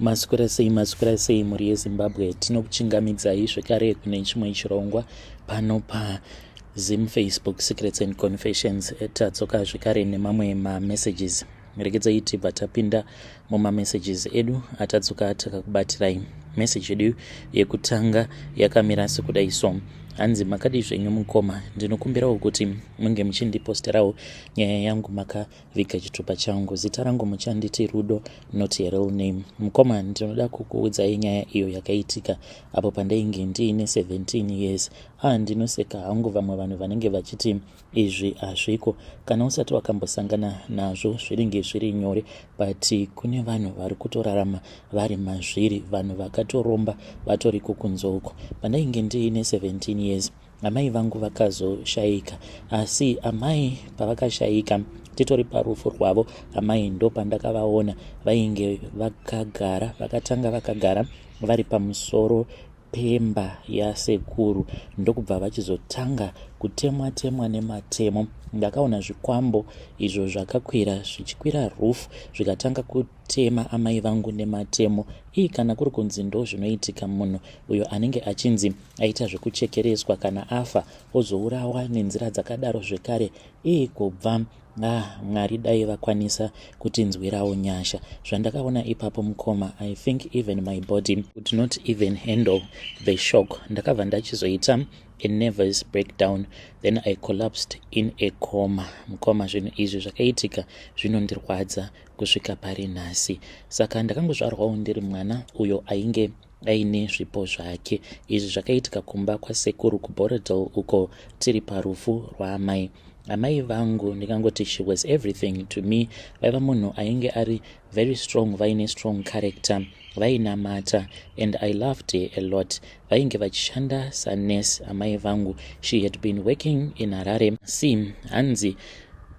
Maswera sei muri yeZimbabwe. Tinokuchingamidzai zvekare kune chimwe chirongwa pano paZim Facebook Secrets and Confessions. Tadzoka zvekare nemamwe mamessages. Regedzai tibva tapinda mumamessages edu atadzoka takakubatirai. Message edu yekutanga yakamira sekudai so: hanzi makadi zvenyu mukoma, ndinokumbirawo kuti munge muchindiposterawo nyaya yangu makaviga chitupa changu. Zita rangu muchanditi Rudo, not a real name. Mukoma, ndinoda kukuudzai nyaya iyo yakaitika apo pandainge ndiine 17 years. Ndinoseka hangu vamwe vanhu vanenge vachiti izvi hazviko kana usati wakambosangana nazvo zviringe zviri nyore, but kune vanhu vari kutorarama vari mazviri, vanhu vakatoromba vatori kukunze uko. Pandainge ndiine 17 years amai vangu vakazoshayika, asi amai pavakashayika titori parufu rwavo, amai ndo pandakavaona vainge vakatanga vakagara vari pamusoro pemba yasekuru, ndokubva vachizotanga kutemwa nematemo. Ndakaona zvikwambo izvo zvakakwira zvichikwira rufu zvikatanga kutema amai vangu nematemo. Kana kuri kunzi ndo zvinoitika munhu uyo anenge achinzi aita zvekuchekerezwa kana afa ozourawa nenzira dzakadaro zvekare, kubva Mwari dai vakwanisa kutinzwirawo nyasha. Zvandakaona ipapo mukoma, I think even my body would not even handle the shock. Ndakabva ndachizoita a nervous breakdown, then I collapsed in a coma. Mukoma, zvinhu izvi zvakaitika zvinondirwadza kusvika pari nhasi. Saka ndakangozvarwawo ndiri mwana uyo ainge aine zvipo zvake. Izvi zvakaitika kumba kwasekuru kuBorodale uko tiri parufu rwaamai. Amai vangu ndikangoti she was everything to me. Vaiva munhu ainge ari very strong, vaine strong character, vainamata, and I loved her a lot. Vainge vachishanda sanurse amai vangu. She had been working in Harare. Hanzi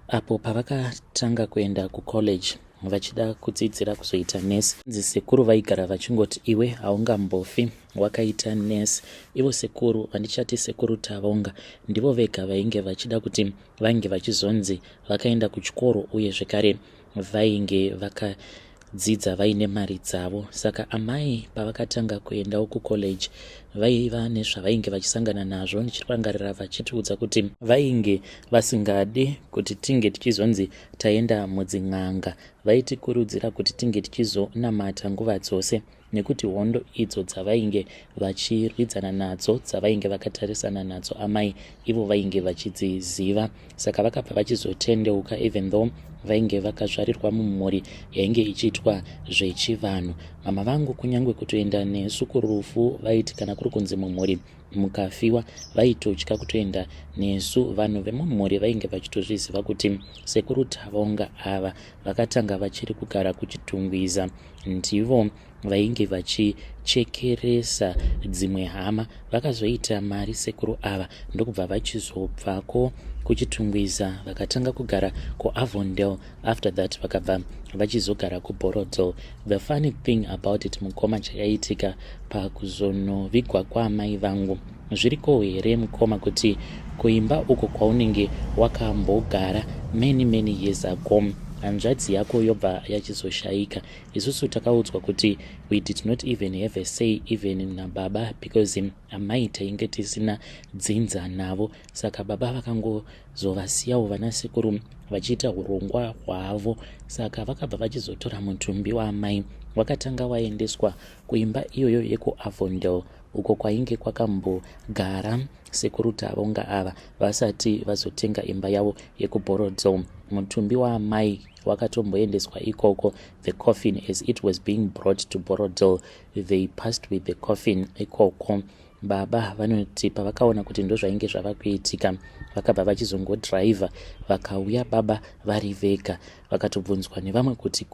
apo pavakatanga kuenda kucollege vachida kudzidzira kuzoita nurse, sekuru vaigara vachingoti iwe haungambofi wakaita nurse. Ivo sekuru, vandichati sekuru Tavonga, ndivo vega vainge vachida kuti vange vachizonzi vakaenda kuchikoro uye zvekare vainge vakadzidza vaine mari dzavo. Saka amai pavakatanga kuendawo kucollege vaiva nezvavainge vachisangana nazvo. Ndichirangarira vachitiudza kuti vainge vasingade kuti tinge tichizonzi taenda mudzin'anga. Vaitikurudzira kuti tinge tichizonamata nguva dzose, nekuti hondo idzo dzavainge vachirwidzana nadzo, dzavainge vakatarisana nadzo amai, ivo vainge vachidziziva. Saka vakabva vachizotendeuka, even though vainge vakazvarirwa mumhuri yainge ichiitwa zvechivanhu. Mama vangu kunyange kutoenda nesu kurufu vaiti kana kuri kunzi mumhuri mukafiwa vaitotya kutoenda nesu. Vanhu vemumhuri vainge vachitozviziva kuti sekuru Tavonga ava vakatanga vachiri kugara kuchitungwiza ndivo vainge vachichekeresa dzimwe hama. Vakazoita mari sekuru ava, ndokubva vachizobvako kuchitungwiza vakatanga kugara kuAvondale. After that vakabva vachizogara kuBorodale. The funny thing about it, mukoma, chakaitika pakuzonovigwa kwaamai vangu, zviriko here mukoma kuti kuimba uko kwaunenge wakambogara many years ago hanzvadzi yako yobva yachizoshayika. Isusu takaudzwa kuti we did not even have a say even nababa, because amai tainge tisina dzinza navo. Saka baba vakangozovasiyawo vana sekuru vachiita urongwa hwavo. Saka vakabva vachizotora mutumbi waamai wakatanga waendeswa kuimba iyoyo yekuAvondale uko kwainge kwakambogara sekuru Tavonga ava vasati vazotenga imba yavo yekuBorodale. Mutumbi waamai wakatomboendeswa ikoko. The coffin, as it was being brought to Borodale, they passed with the coffin ikoko. Baba vanoti pavakaona kuti ndo zvainge zvava kuitika, vakabva vachizongodhiraivha vakauya baba vari vega. Vakatobvunzwa nevamwe kuti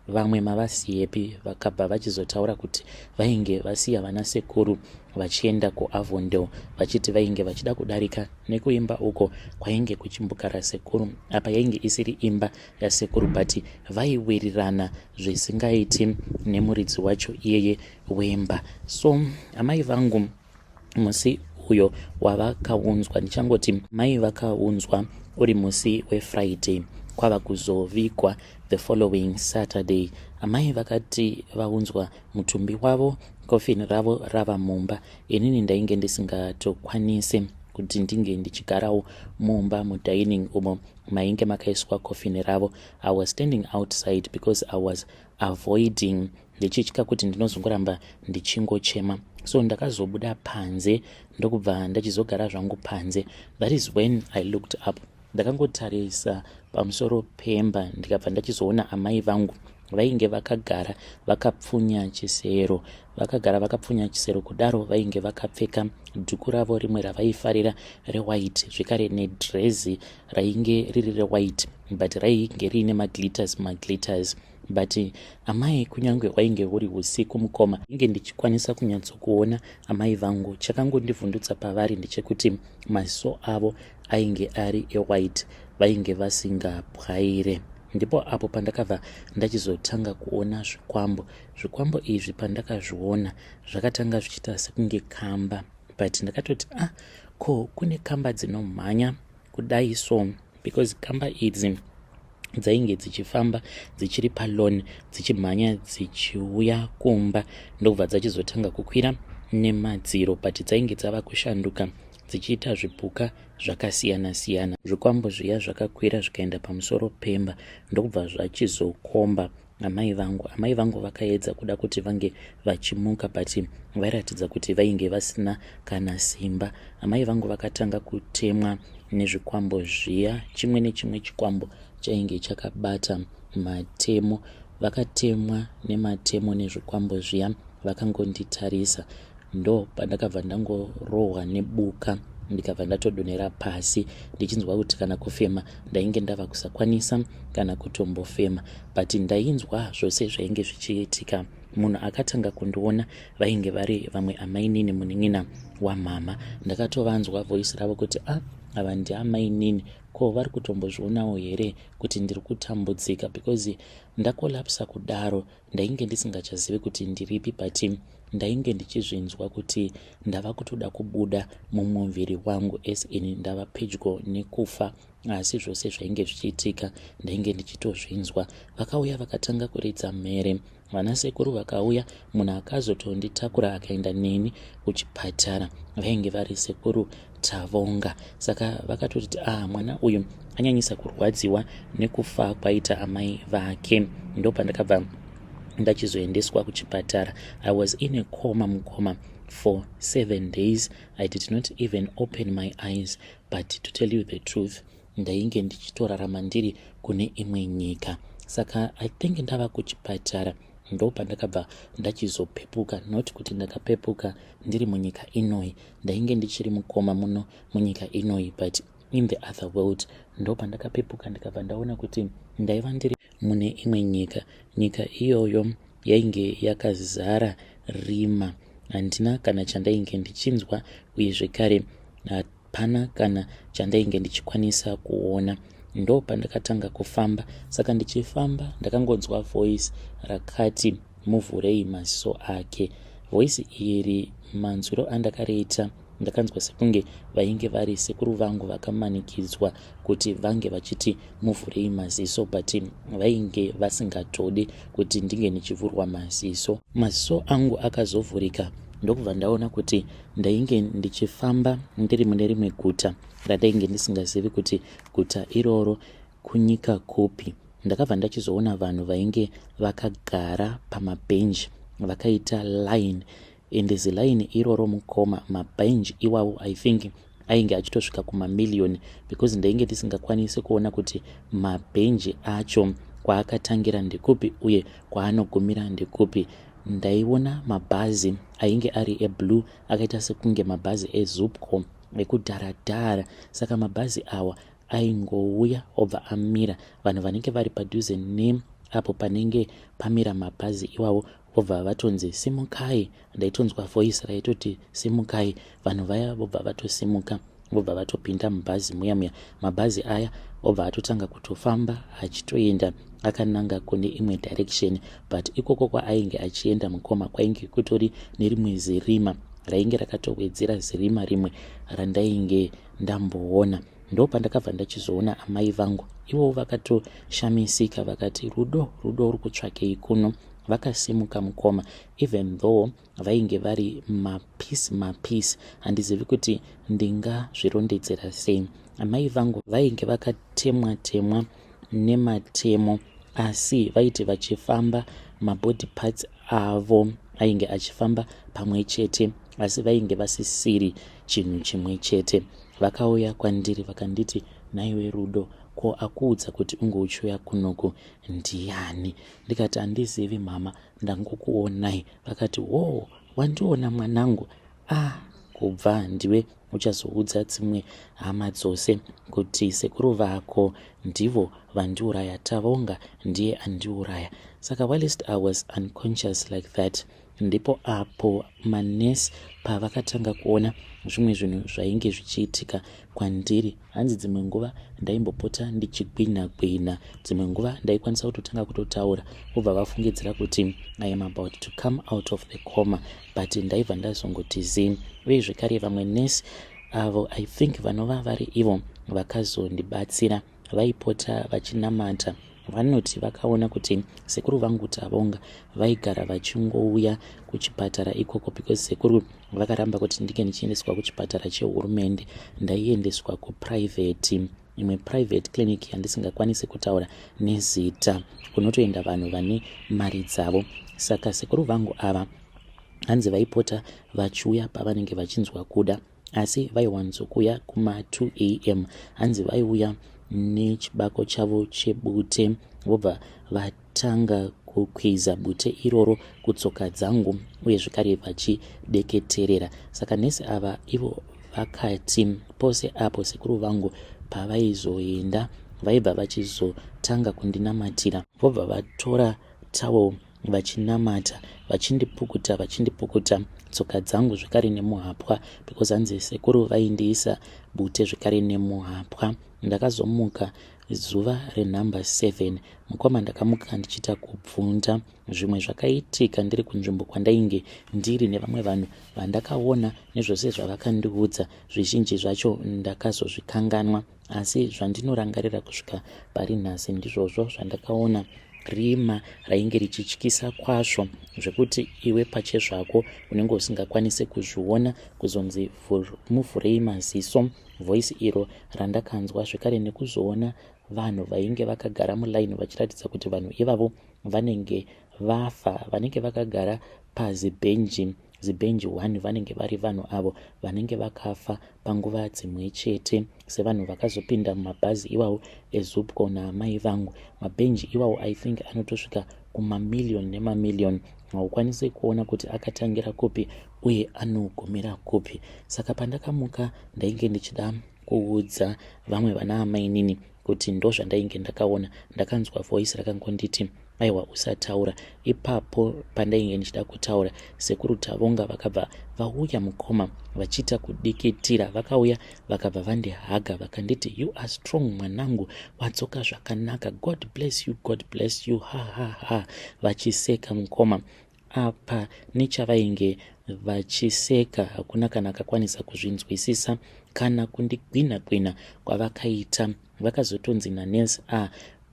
vamwe mavasiyepi, vakabva vachizotaura kuti vainge vasiya vana sekuru vachienda kuAvondale, vachiti vainge vachida kudarika nekuimba uko kwainge kuchimbogara sekuru. Apa yainge isiri imba yasekuru, but vaiwirirana zvisingaiti nemuridzi wacho iyeye wemba. So amai vangu musi uyo wavakaunzwa, ndichangoti mai vakaunzwa uri musi weFriday, kwava kuzovigwa the following Saturday. Amai vakati vaunzwa mutumbi wavo, kofini ravo rava mumba, inini ndainge ndisingatokwanise kuti ndinge ndichigarawo mumba mudining umo mainge makaiswa kofini ravo. I was standing outside because I was avoiding, ndichitya kuti ndinozongoramba ndichingochema, so ndakazobuda panze ndokubva ndachizogara zvangu panze. That is when I looked up. Ndakangotarisa pamusoro pemba ndikabva ndachizoona amai vangu vainge vakagara vakapfunya chisero, kudaro vainge vakapfeka dhuku ravo rimwe ravaifarira rewhite, zvekare nedrezi rainge riri rewhite but rainge riine maglitters. But amai, kunyange wainge huri usiku mukoma, inge ndichikwanisa kunyatsokuona amai vangu. Chakangondivhundutsa pavari ndechekuti maziso avo ainge ari ewhite, vainge vasingapwaire. Ndipo apo pandakabva ndachizotanga kuona zvikwambo izvi pandakazviona zvakatanga zvichita sekunge kamba, but ndakatoti ko kune kamba dzinomhanya kudai so, because kamba idzi dzainge dzichifamba dzichiri palon dzichimhanya dzichiuya kumba, ndobva dzachizotanga kukwira nemadziro, but dzainge dzava kushanduka dzichiita zvipuka zvakasiyana-siyana. Zvikwambo zviya zvakakwira zvikaenda pamusoro pemba ndokubva zvachizokomba amai vangu vakaedza kuda kuti vange vachimuka, but vairatidza kuti vainge vasina kana simba. Amai vangu vakatanga kutemwa nezvikwambo zviya, chimwe nechimwe chikwambo chainge chakabata matemo. Vakatemwa nematemo nezvikwambo zviya, vakangonditarisa. Ndo pandakabva ndangorohwa nebuka ndikabva ndatodonera pasi ndichinzwa kuti kana kufema ndainge ndava kusakwanisa kana kutombofema, but ndainzwa zvose zvainge zvichiitika. Munhu akatanga kundiona vainge vari vamwe amainini munin'ina wamama. Ndakatovanzwa voisi ravo kuti ava ndiamainini, ko vari kutombozvionawo here kuti ndiri kutambudzika, because ndakolapsa kudaro ndainge ndisingachazivi kuti ndiripi, but ndainge ndichizvinzwa kuti ndava kutoda kubuda mumuviri wangu in ndava pedyo nekufa, asi zvose zvainge zvichiitika ndainge ndichitozvinzwa. Vakauya vakatanga kuridza mhere, vanasekuru vakauya, munhu akazotonditakura akaenda neni kuchipatara, vainge vari sekuru Tavonga. Saka vakatoti mwana uyu anyanyisa kurwadziwa nekufa kwaita amai vake. Ndo pandakabva ndachizoendeswa kuchipatara. I was in a mukoma for 7 days. I did not even open my eyes, but to tell you the truth, ndainge ndichitorarama ndiri kune imwe nyika. Saka I think ndava kuchipatara ndo pandakabva ndachizopepuka, not kuti ndakapepuka ndiri munyika inoi, ndainge ndichiri mukoma muno munyika inoi, but in the other world. Ndo pandakapepuka ndikabva ndaona kuti ndaiva ndiri mune imwe nyika iyoyo yainge yakazara rima. Handina kana chandainge ndichinzwa, uye zvekare hapana kana chandainge ndichikwanisa kuona. Ndo pandakatanga kufamba. Saka ndichifamba ndakangonzwa voice rakati muvhurei maziso ake. Voice iri manzwiro andakariita ndakanzwa sekunge vainge vari sekuru vangu vakamanikidzwa kuti vange vachiti muvhurei maziso, but vainge vasingatodi kuti ndinge ndichivhurwa maziso. Maziso angu akazovhurika ndokubva ndaona kuti ndainge ndichifamba ndiri mune rimwe guta randainge ndisingazivi kuti guta iroro kunyika kupi. Ndakabva ndachizoona vanhu vainge vakagara pamabhenji vakaita line, and zilaini iroro mukoma mabhenji iwawo I think ainge achitosvika kumamiliyoni, because ndainge ndisingakwanisi kuona kuti mabhenji acho kwaakatangira ndekupi uye kwaanogumira ndekupi. Ndaiona mabhazi ainge ari eblue akaita sekunge mabhazi eZupco ekudharadhara. Saka mabhazi awa aingouya obva amira, vanhu vanenge vari padhuze apo panenge pamira mabhazi iwawo vobva vatonzi simukai. Ndaitonzwa voice raitoti simukai, vanhu vaya vobva vatosimuka vobva vatopinda mubhazi muya. Mabhazi aya obva atotanga kutofamba achitoenda akananga kune imwe direction, but ikoko kwaainge achienda mukoma kwainge kutori nerimwe zirima rainge rakatowedzera zirima rimwe randainge ndamboona. ndo pandakabva ndachizoona amai vangu ivo vakatoshamisika vakati, rudo uri kutsvakei kuno. Vakasimuka mukoma, even though vainge vari mapisi. Handizivi kuti ndingazvirondedzera sei. Amai vangu vainge vakatemwa nematemo, asi vaiti vachifamba mabody parts avo ainge achifamba pamwe chete, asi vainge vasisiri chinhu chimwe chete. Vakauya kwandiri vakanditi, naiwe Rudo, ko akuudza kuti ungouchuya kunoku ndiani? Ndikati, handizivi mama, ndangokuonai. Vakati, wo, wandiona mwanangu? Kubva ndiwe uchazoudza dzimwe hama dzose kuti sekuru vako ndivo vandiuraya, Tavonga ndiye andiuraya. Saka whilst I was unconscious like that, ndipo apo manesi pavakatanga kuona zvimwe zvinhu zvainge zvichiitika kwandiri. Hanzi dzimwe nguva ndaimbopota ndichigwina, dzimwe nguva ndaikwanisa kutotanga kutotaura, ubva vafungidzira kuti I am about to come out of the coma, but ndaibva ndazongoti zii. Uye zvekare vamwe nesi avo I think vanova vari ivo vakazondibatsira vaipota vachinamata. Vanoti vakaona kuti sekuru vangu Tavonga vaigara vachingouya kuchipatara ikoko, because sekuru vakaramba kuti ndike ndichiendeswa kuchipatara chehurumende, ndaiendeswa kuprivate, imwe private clinic yandisingakwanisi kutaura nezita, kunotoenda vanhu vane mari dzavo. Saka sekuru vangu ava hanzi vaipota vachiuya pavanenge vachinzwa kuda, asi vaiwanzokuya kuma 2 am. Hanzi vaiuya nechibako chavo chebute, vobva vatanga kukwiza bute iroro kutsoka dzangu, uye zvekare vachideketerera. Saka nesi ava ivo vakati pose apo sekuru vangu pavaizoenda vaibva vachizotanga kundinamatira, vobva vatora tawo vachinamata, vachindipukuta tsoka dzangu zvekare nemuhapwa, because hanzi sekuru vaindiisa bute zvekare nemuhapwa. Ndakazomuka zuva renumber 7 mukoma, ndakamuka ndichita kubvunda zvimwe zvakaitika ndiri kunzvimbo kwandainge ndiri nevamwe vanhu vandakaona nezvose zvavakandiudza. Zvizhinji zvacho ndakazozvikanganwa, asi zvandinorangarira kusvika pari nhasi ndizvozvo zvandakaona. Rima rainge richityisa kwazvo zvekuti iwe pache zvako unenge usingakwanisi kuzviona, kuzonzi muvhurei maziso. Voice iro randakanzwa zvekare nekuzoona vanhu vainge vakagara mulaini vachiratidza kuti vanhu ivavo vanenge vafa, vanenge vakagara pazibhenji 1 vanenge vari vanhu avo vanenge vakafa panguva dzimwe chete, sevanhu vakazopinda mumabhazi iwawo eZupco naamai vangu. Mabhenji iwawo I think anotosvika kumamiliyoni nemamiliyoni, haukwanisi kuona kuti akatangira kupi uye anogumira kupi. Saka pandakamuka ndainge ndichida kuudza vamwe vana amai nini kuti ndo zvandainge ndakaona. Ndakanzwa voice rakangonditi, aiwa usataura. Ipapo pandainge ndichida kutaura, sekuru Tavonga vakabva vauya mukoma vachiita kudikitira. Vakauya vakabva vandihaga vakanditi, you are strong mwanangu, wadzoka zvakanaka, God bless you, ha. Vachiseka mukoma. Apa nechavainge vachiseka hakuna kana akakwanisa kuzvinzwisisa kana kundigwina kwavakaita. Vakazotonzi nanesi,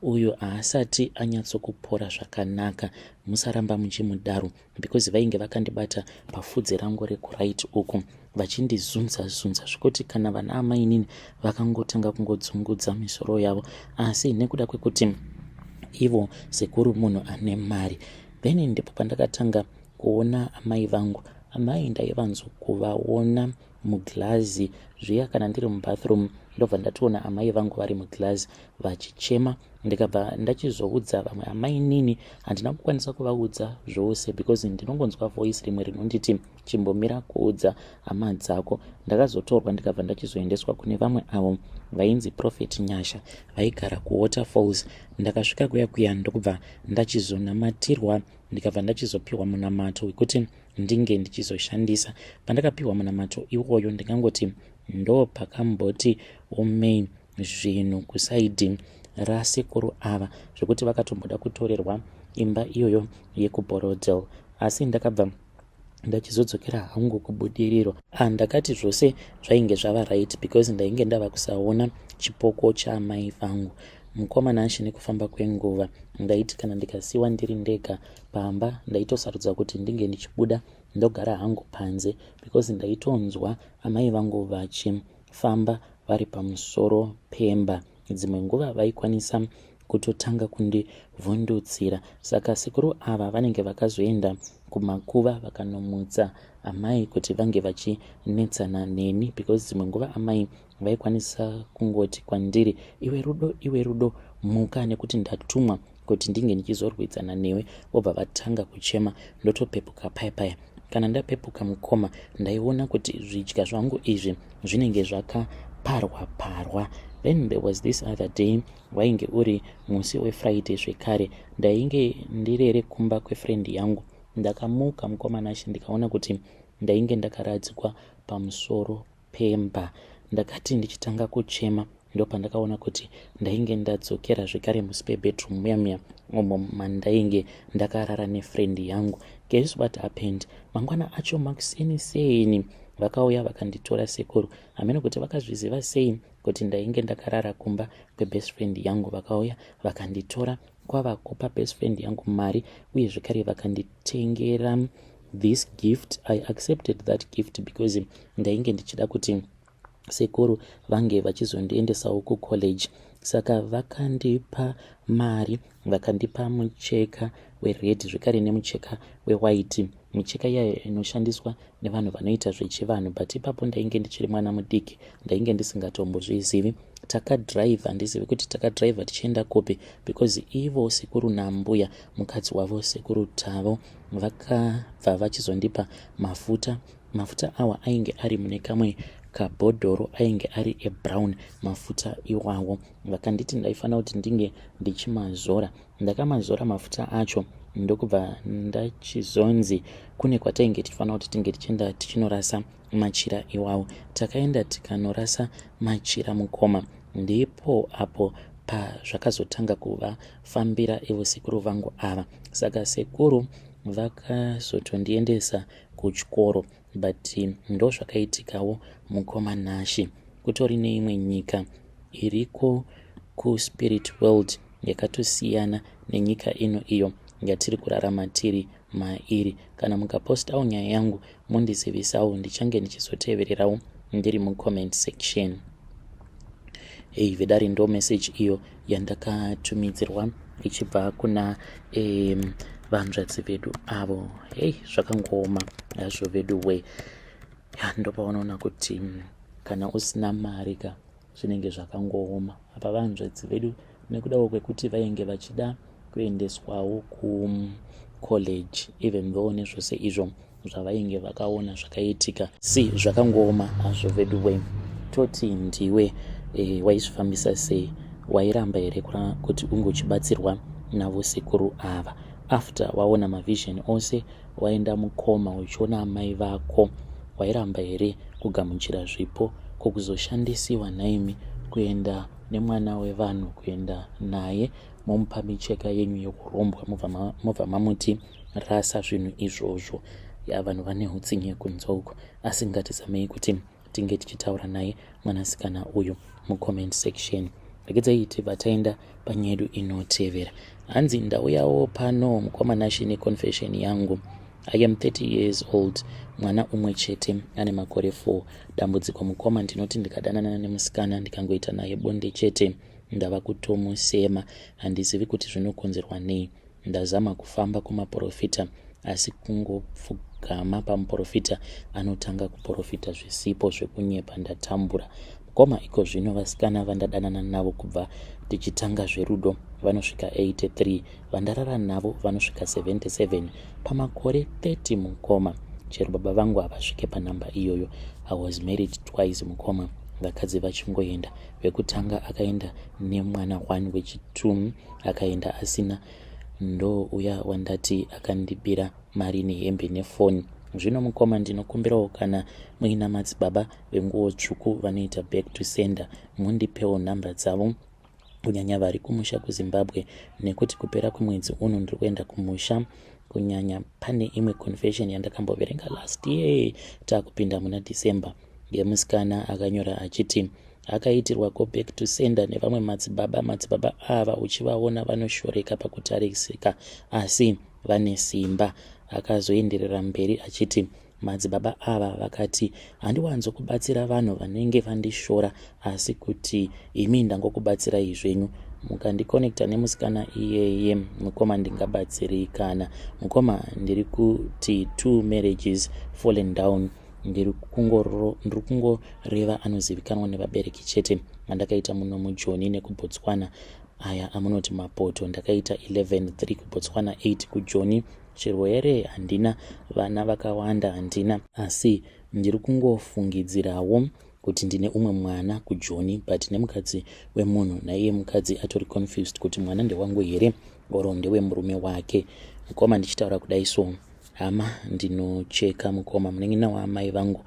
uyo haasati anyatsokupora zvakanaka, musaramba muchimudaro, because vainge vakandibata pafudzi rangu rekuraiti uku vachindizunza zvekuti kana vana amai nini vakangotanga kungodzungudza misoro yavo, asi nekuda kwekuti ivo sekuru munhu ane mari. Then ndipo pandakatanga kuona amai vangu. Amai ndaivanzokuvaona muglazi zviya, kana ndiri mubathroom ndobva ndatoona amai vangu vari muglazi vachichema. Ndikabva ndachizoudza vamwe amai nini, handina kukwanisa kuvaudza zvose because ndinongonzwa voice rimwe rinonditi chimbomira kuudza hama dzako. Ndakazotorwa ndikabva ndachizoendeswa kune vamwe avo vainzi Prophet Nyasha vaigara kuWaterfalls. Ndakasvika kuya ndokubva ndachizonamatirwa, ndikabva ndachizopiwa munamato wekuti ndinge ndichizoshandisa. Pandakapiwa munamato iwoyo ndingangoti ndo pakamboti omei zvinhu kusaidhi rasekuru ava, zvekuti vakatomboda kutorerwa imba iyoyo yekuBorodel. Asi ndakabva ndachizodzokera hangu kubudiriro. Ndakati zvose zvainge zvava right because ndainge ndava kusaona chipoko chaamai vangu. Mukomana achine kufamba kwenguva ndaiti kana ndikasiwa ndiri ndega pamba ndaitosarudza kuti ndinge ndichibuda ndogara hangu panze because ndaitonzwa amai vangu vachifamba vari pamusoro pemba. Dzimwe nguva vaikwanisa kutotanga kundivhundutsira. Saka sekuru ava vanenge vakazoenda kumakuva vakanomutsa amai kuti vange vachinetsana neni because dzimwe nguva amai vaikwanisa kungoti kwandiri, iwe rudo muka, nekuti ndatumwa kuti ndinge ndichizorwidzana newe. Vobva vatanga kuchema, ndotopepuka paya. Kana ndapepuka mukoma ndaiona kuti zvidya zvangu izvi zvinenge zvakaparwa. Then there was this other day, wainge uri musi weFriday zvekare, ndainge ndirere kumba kwefriend yangu. Ndakamuka mukomana achi ndikaona kuti ndainge ndakaradzikwa pamusoro pemba. Ndakati ndichitanga kuchema ndopandakaona kuti ndainge ndadzokera zvekare musi pebedroom muya umo mandainge ndakarara nefriend yangu. Guess what happened? Mangwana acho makuseni vakauya vakanditora sekuru. Hamene kuti vakazviziva sei kuti ndainge ndakarara kumba kwebest friend yangu. Vakauya vakanditora kwavakupa best friend yangu mari uye zvekare vakanditengera this gift. I accepted that gift because ndainge ndichida kuti sekuru vange vachizondiendesawo kucollege. Saka vakandipa mari, vakandipa mucheka wered zvekare nemucheka wewhite. Micheka iya inoshandiswa nevanhu vanoita zvechivanhu, but ipapo ndainge ndichiri mwana mudiki, ndainge ndisingatombozvizivi. Takadhiraivha, handizivi kuti takadhiraivha tichienda kopi because ivo sekuru nambuya mukadzi wavo sekuru Tavo vakabva vachizondipa mafuta awa ainge ari mune kamwe kabhodhoro, ainge ari ebrown mafuta iwawo. Vakanditi ndaifanira kuti ndinge ndichimazora. Ndakamazora mafuta acho ndokubva ndachizonzi kune kwatainge tifanira kuti tinge tichienda tichinorasa machira iwawo. Takaenda tikanorasa machira mukoma, ndipo apo pazvakazotanga kuvafambira ivo sekuru vangu ava. Saka sekuru vakazotondiendesa kuchikoro, but ndo zvakaitikawo mukoma Nashi. Kutori neimwe nyika iriko kuSpirit World yakatosiyana nenyika ino iyo yatiri kurarama tiri mairi. Kana mukapostawo nyaya yangu mundizivisawo, ndichange ndichizotevererawo ndiri mucomment section. Vedari ndo message iyo yandakatumidzirwa ichibva kuna vanzvadzi vedu avo. Zvakangooma hazvo vedu we. Ndopaunoona kuti kana usina mari zvinenge zvakangooma. Apa vanzvadzi vedu nekudawo kwekuti vainge vachida kuendeswawo kucollege, even though nezvose izvo zvavainge vakaona zvakaitika, zvakangooma hazvo vedu we. Toti ndiwe waizvifambisa sei? Wairamba here kuti unge uchibatsirwa navo sekuru ava? After waona mavision ose, waenda mukoma uchiona amai vako, wairamba here kugamuchira zvipo kokuzoshandisiwa naimi kuenda nemwana wevanhu, kuenda naye momupa micheka yenyu yokurombwa, mobva mamuti rasa zvinhu izvozvo? Vanhu vane hutsinye kunzwa uko, asi ngatizamei kuti tinge tichitaura naye mwanasikana uyu mucomment section. Rekedzai tibva taenda panyaya yedu inotevera. Hanzi ndauyawo pano mukoma Nashi neconfession yangu. I am 30 years old, mwana umwe chete ane makore 4. Dambudziko mukoma ndinoti ndikadanana nemusikana ndikangoita naye bonde chete ndava kutomusema. Handizivi kuti zvinokonzerwa nei. Ndazama kufamba kumaprofita asi kungopfugama pamuprofita anotanga kuprofita zvisipo zvekunyepa. Ndatambura mukoma. Iko zvino vasikana vandadanana navo kubva tichitanga zverudo vanosvika 83, vandarara navo vanosvika 77 pamakore 30 mukoma. Chero baba vangu havasvike panhamba iyoyo. I was married twice mukoma, vakadzi vachingoenda. Wekutanga akaenda nemwana 1, wechitu akaenda asina. Ndo uya wandati akandibira mari nehembe nefoni. Zvino mukoma ndinokumbirawo kana muina madzibaba venguo tsvuku vanoita back to sender, mundipewo nhamba dzavo, kunyanya vari kumusha kuZimbabwe, nekuti kupera kwemwedzi uno ndiri kuenda kumusha kunyanya pane imwe confession yandakamboverenga last year takupinda muna December yemusikana akanyora achiti akaitirwa go back to sender nevamwe madzibaba ava uchivaona vanoshoreka pakutarisika asi vane simba. Akazoenderera mberi achiti madzibaba ava vakati handiwanzokubatsira vanhu vanenge vandishora asi kuti imi ndangokubatsirai zvenyu mukandikonekta nemusikana iyeye mukoma ndingabatsirikana. Mukoma ndiri kuti 2 marriages fallen down. Ndiri kungoreva anozivikanwa nevabereki chete andakaita muno muJoni nekuBotswana aya amunoti mapoto. Ndakaita 11-3 kuBotswana, 8 kuJoni. Chirwere handina, vana vakawanda handina, asi ndiri kungofungidzirawo kuti ndine umwe mwana kuJoni but nemukadzi wemunhu naiye mukadzi atori confused kuti mwana ndewangu here oro ndewemurume wake. Mukoma ndichitaura kudai so hama ndinocheka mukoma munengina waamai vangu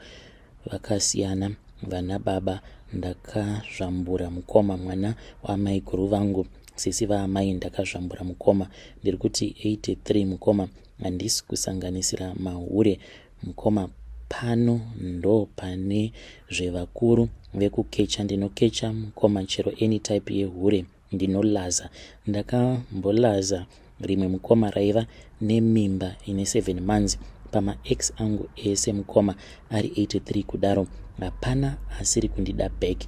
vakasiyana vana baba. Ndakazvambura mukoma mwana waamai guru vangu sisi vaamai ndakazvambura mukoma. Ndiri kuti 83 mukoma handisi kusanganisira mahure mukoma. Pano ndo pane zvevakuru vekukecha. Ndinokecha mukoma chero any type yehure ndinolaza. Ndakambolaza rimwe mukoma raiva nemimba ine 7 months pamaex angu ese mukoma ari 83 kudaro hapana asiri kundida back.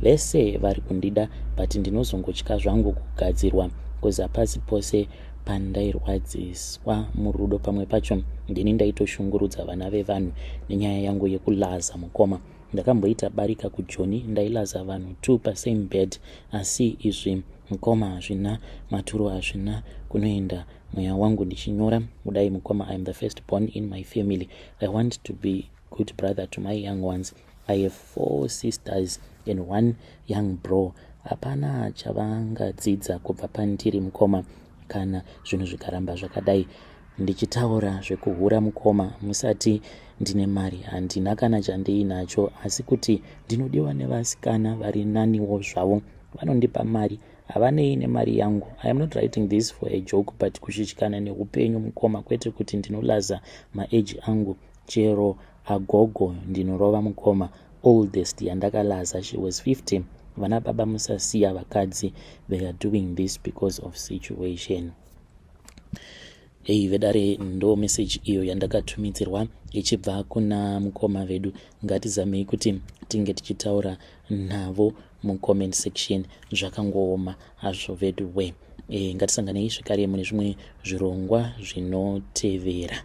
Vese vari kundida but ndinozongotya zvangu kugadzirwa kuza pasi pose pandairwadziswa murudo. Pamwe pacho ndini ndaitoshungurudza vana vevanhu nenyaya yangu yekulaza mukoma. Ndakamboita barika kuJoni ndailaza vanhu 2 pasame bed asi izvi mukoma hazvina maturo, hazvina kunoenda mweya wangu ndichinyora kudai mukoma. I am the first born in my family. I want to be good brother to my young ones. I have 4 sisters and 1 young bro. Hapana chavangadzidza kubva pandiri mukoma kana zvinhu zvikaramba zvakadai. Ndichitaura zvekuhura mukoma musati ndine mari handina kana chandiinacho asi kuti ndinodiwa nevasikana vari naniwo zvavo vanondipa mari havanei nemari yangu. I am not writing this for a joke but kushichikana neupenyu mukoma kwete kuti ndinolaza maage angu. Chero agogo ndinorova mukoma. Oldest yandakalaza she was 50. Vana baba musasiya vakadzi. They are doing this because of situation. Vedare ndo message iyo yandakatumidzirwa ichibva kuna mukoma vedu. Ngatizamei kuti tinge tichitaura navo mucomment section zvakangooma hazvo vedu we. Ngatisanganei zvekare mune zvimwe zvirongwa zvinotevera.